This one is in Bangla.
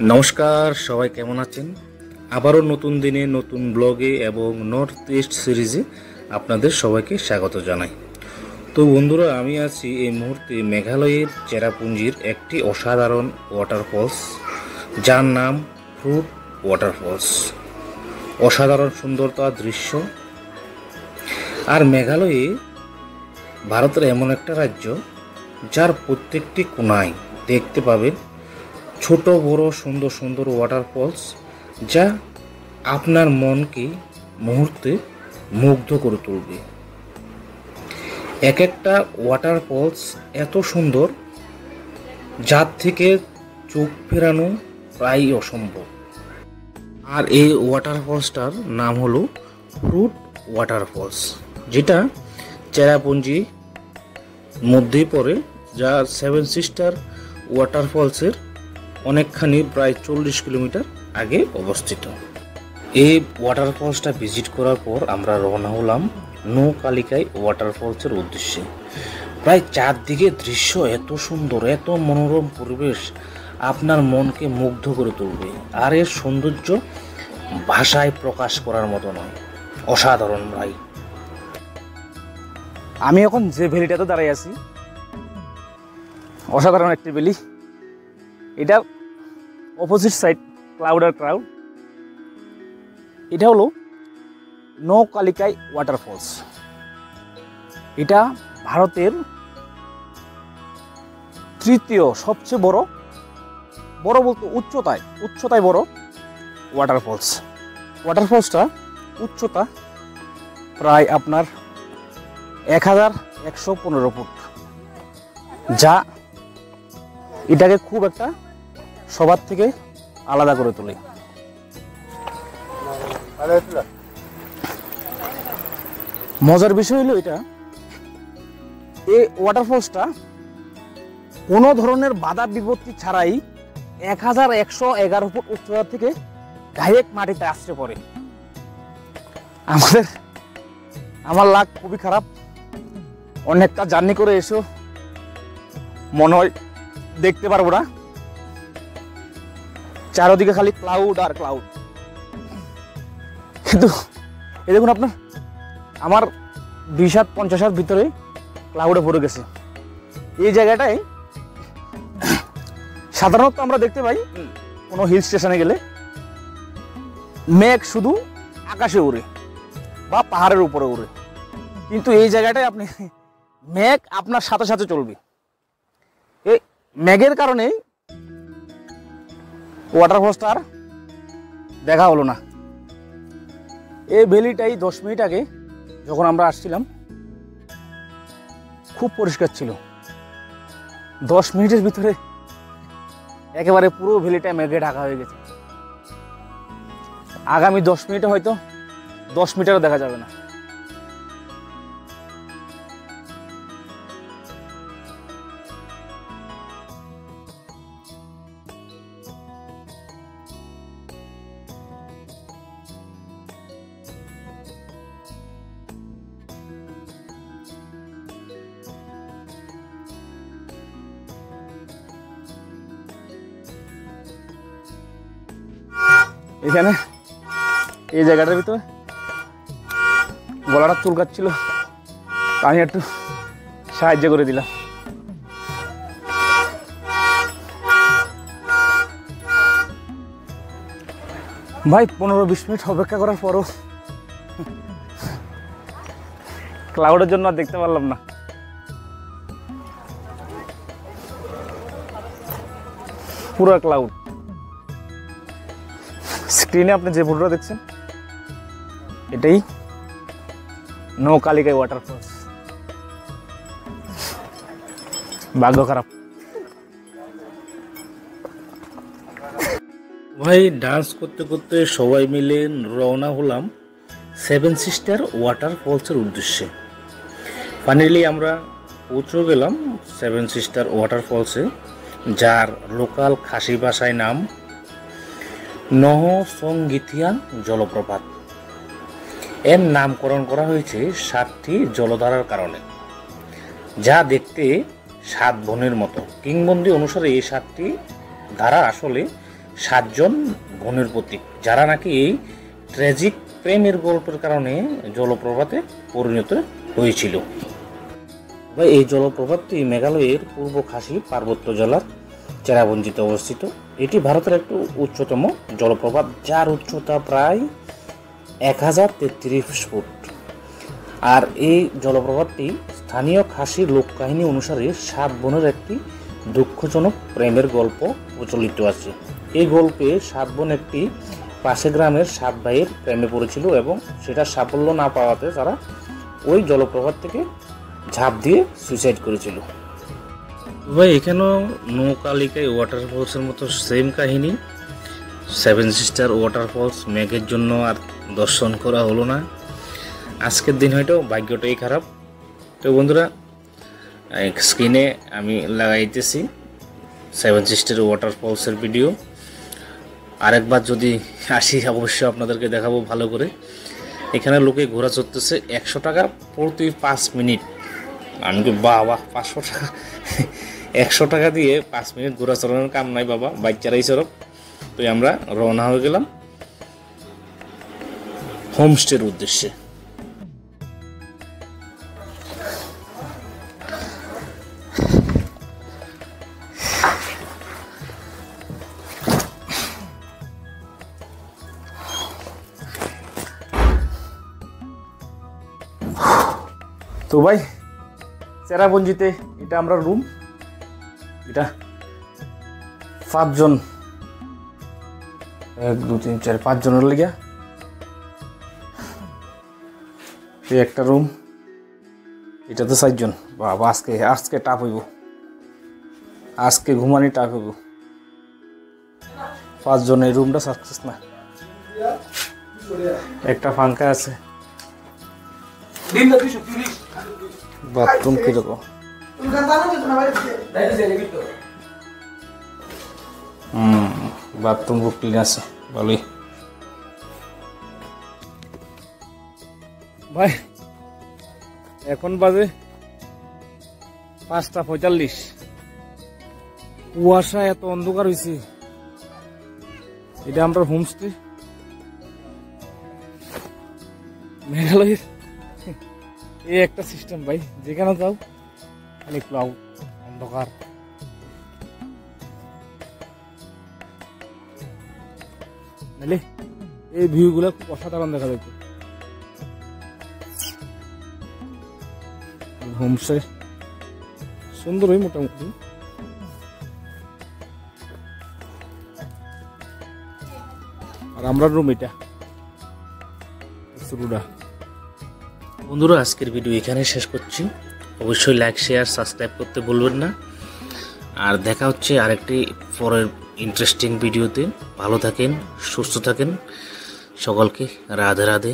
নমস্কার, সবাই কেমন আছেন? আবারও নতুন দিনে নতুন ব্লগে এবং নর্থ ইস্ট সিরিজে আপনাদের সবাইকে স্বাগত জানাই। তো বন্ধুরা, আমি আছি এই মুহূর্তে মেঘালয়ের চেরাপুঞ্জির একটি অসাধারণ ওয়াটারফলস, যার নাম ফ্রুট ওয়াটারফলস। অসাধারণ সুন্দরতা দৃশ্য। আর মেঘালয়ে ভারতের এমন একটা রাজ্য যার প্রত্যেকটি কোণায় দেখতে পাবেন ছোট বড় সুন্দর সুন্দর ওয়াটারফলস, যা আপনার মনকে মুহূর্তে মুগ্ধ করে তুলবে। এক একটা ওয়াটারফলস এত সুন্দর, যার থেকে চোখ ফেরানো প্রায় অসম্ভব। আর এই ওয়াটারফলসটার নাম হলো ফ্রুট ওয়াটারফলস, যেটা চেরাপুঞ্জি মধ্যেই পড়ে, যা সেভেন সিস্টার ওয়াটারফলসের অনেকখানি প্রায় 40 কিলোমিটার আগে অবস্থিত। এই ওয়াটারফলসটা ভিজিট করার পর আমরা রওনা হলাম নৌকালিকাই ওয়াটারফলসের উদ্দেশ্যে। প্রায় চারদিকে দৃশ্য এত সুন্দর, এত মনোরম পরিবেশ আপনার মনকে মুগ্ধ করে তুলবে। আর এর সৌন্দর্য ভাষায় প্রকাশ করার মতো নয়, অসাধারণ ভাই। আমি এখন যে ভ্যালিটাতে দাঁড়িয়ে আছি, অসাধারণ একটি ভ্যালি। এটা অপোজিট সাইড ক্লাউড আর ক্রাউড। এটা হলো নৌকালিকাই ওয়াটারফলস। এটা ভারতের তৃতীয় সবচেয়ে বড় বলতে উচ্চতায় বড় ওয়াটারফলস। ওয়াটারফলসটা উচ্চতা প্রায় আপনার 1115 ফুট, যা এটাকে খুব একটা সবার থেকে আলাদা করে তোলে। মজার বিষয় হলো এটা, এই ওয়াটারফলসটা কোনো ধরনের বাধা বিপত্তি ছাড়াই 1111 ফুট উচ্চতা থেকে ডাইরেক্ট মাটিতে আছড়ে পড়ে। আমার লাক খুবই খারাপ। অনেকটা জার্নি করে এসো মনে হয় দেখতে পারবো না, চারদিকে খালি ক্লাউড আর ক্লাউড। কিন্তু এই দেখুন আপনার, আমার 20 হাত 50 হাত ভিতরে ক্লাউডে ভরে গেছে। এই জায়গাটায় সাধারণত আমরা দেখতে পাই কোনো হিল স্টেশনে গেলে মেঘ শুধু আকাশে উড়ে বা পাহাড়ের উপরে উড়ে, কিন্তু এই জায়গাটায় আপনি মেঘ আপনার সাথে সাথে চলবে। এই মেঘের কারণে ওয়াটারফলসটার দেখা হলো না। এই ভ্যালিটাই 10 মিনিট আগে যখন আমরা আসছিলাম খুব পরিষ্কার ছিল। 10 মিনিটের ভিতরে একেবারে পুরো ভ্যালিটা মেঘে ঢাকা হয়ে গেছে। আগামী 10 মিনিটে হয়তো 10 মিটারও দেখা যাবে না। এখানে এই জায়গাটার ভিতরে গলাটা চুলকাচ্ছিল, আমি একটু সাহায্য করে দিলাম। ভাই 15-20 মিনিট অপেক্ষা করার পরও ক্লাউডের জন্য আর দেখতে পারলাম না। পুরো ক্লাউড। স্ক্রিনে আপনি যে ফটোটা দেখছেন এটাই নৌকালিকাই ওয়াটারফলস। ভাগ্য খারাপ ভাই। ডান্স করতে করতে সবাই মিলে রওনা হলাম সেভেন সিস্টার ওয়াটারফলসের উদ্দেশ্যে। ফাইনালি আমরা পৌঁছে গেলাম সেভেন সিস্টার ওয়াটারফলসে, যার লোকাল খাসি ভাষায় নাম নহসংগীথিয়ান জলপ্রপাত। এর নামকরণ করা হয়েছে 7টি জলধারার কারণে, যা দেখতে 7 বোনের মতো। কিংবদন্তি অনুসারে এই 7টি ধারা আসলে 7 জন বোনের প্রতীক, যারা নাকি এই ট্র্যাজিক প্রেমের গল্পের কারণে জলপ্রপাতে পরিণত হয়েছিল। এই জলপ্রপাতটি মেঘালয়ের পূর্ব খাসি পার্বত্য জেলার চেরাপুঞ্জিতে অবস্থিত। এটি ভারতের একটি উচ্চতম জলপ্রপাত, যার উচ্চতা প্রায় 1033 ফুট। আর এই জলপ্রপাতটি স্থানীয় খাসি লোককাহিনী অনুসারে 7 বোনের একটি দুঃখজনক প্রেমের গল্প প্রচলিত আছে। এই গল্পে 7 বোন একটি পাশে গ্রামের 7 ভাইয়ের প্রেমে পড়েছিল এবং সেটা সাফল্য না পাওয়াতে তারা ওই জলপ্রপাত থেকে ঝাঁপ দিয়ে সুইসাইড করেছিল। ভাই এখানেও নৌকালিকায় ওয়াটারফলসের মতো সেম কাহিনী। 7 সিস্টার ওয়াটারফলস মেঘের জন্য আর দর্শন করা হলো না। আজকের দিন হয়তো ভাগ্যটাই খারাপ। তো বন্ধুরা, স্ক্রিনে আমি লাগাইতেছি 7 সিস্টার ওয়াটারফলসের ভিডিও। আরেকবার যদি আসি অবশ্যই আপনাদেরকে দেখাবো ভালো করে। এখানে লোকে ঘোরা চড়তেছে 100 টাকা প্রতি 5 মিনিট। আমি কি বাবা 500 টাকা 100 টাকা দিয়ে 5 মিনিট ঘোরা চড়ানোর কাম নাই বাবা, বাচ্চারাই চড়ক। তো আমরা রওনা হয়ে গেলাম হোমস্টের উদ্দেশ্যে। তো ভাই চেরাপুঞ্জিতে এটা আমরা রুম, এটা 5 জন, 1 2 3 4 5 জনের লেগে একটা রুম। এটা তো 4 জন। বাবা আজকে টাপ হইব, আজকে ঘুমানি টাপ হইব। 5 জনের রুমটা সাকসেস না। একটা ফাঙ্কা আছে। বাথরুম কিরকম? বাথরুম ক্লিন আছে, ভালোই। ভাই এখন বাজে 5:45। কুয়াশা এত অন্ধকার হয়েছে। এটা আমরা হোমস্টে মেঘালয়ের। এই একটা সিস্টেম ভাই, যেখানে যাও খালি ক্লাউড, অন্ধকার। নাহলে এই ভিউগুলো খুব অসাধারণ দেখা যাচ্ছে। হোমস্টে সুন্দরই মোটামুটি। আর আমরা রুম এটা শুরুটা। বন্ধুরা, আজকের ভিডিও এখানে শেষ করছি। অবশ্যই লাইক শেয়ার সাবস্ক্রাইব করতে ভুলবেন না। আর দেখা হচ্ছে আরেকটি পরের ইন্টারেস্টিং ভিডিওতে। ভালো থাকেন, সুস্থ থাকেন। সকলকে রাধে রাধে।